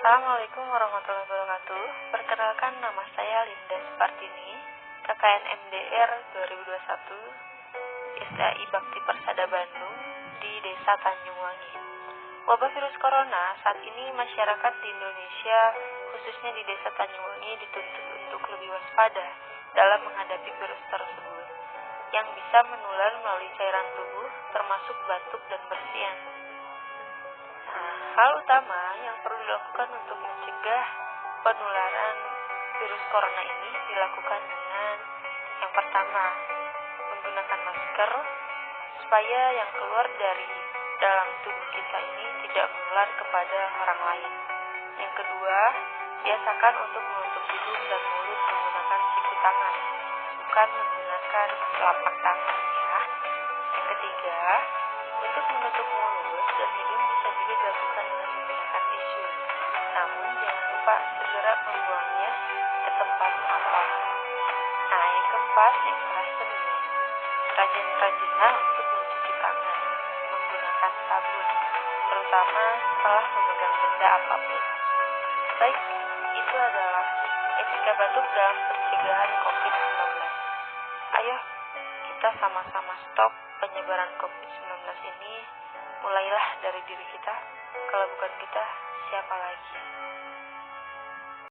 Assalamualaikum warahmatullahi wabarakatuh. Perkenalkan, nama saya Linda Spartini, KKN MDR 2021, SDAI Bakti Persada Bandung di Desa Tanjungwangi. Wabah virus corona saat ini masyarakat di Indonesia, khususnya di Desa Tanjungwangi, dituntut untuk lebih waspada dalam menghadapi virus tersebut yang bisa menular melalui cairan tubuh, termasuk batuk dan bersin. Hal utama yang perlu dilakukan untuk mencegah penularan virus corona ini dilakukan dengan yang pertama, menggunakan masker supaya yang keluar dari dalam tubuh kita ini tidak menular kepada orang lain. Yang kedua, biasakan untuk menutup hidung dan mulut menggunakan siku tangan, bukan menggunakan telapak tangan ya. Yang ketiga, untuk menutup mulut dan hidung bisa juga dilakukan dengan menggunakan tisu. Namun jangan lupa segera membuangnya ke tempat sampah. Nah, yang keempat, yang terakhir nih, rajin-rajinlah untuk mencuci tangan menggunakan sabun, terutama setelah memegang benda apapun. Baik, itu adalah etika batuk dalam pencegahan COVID-19. Ayo, kita sama-sama stop penyebaran COVID-19 ini. Mulailah dari diri kita. Kalau bukan kita, siapa lagi?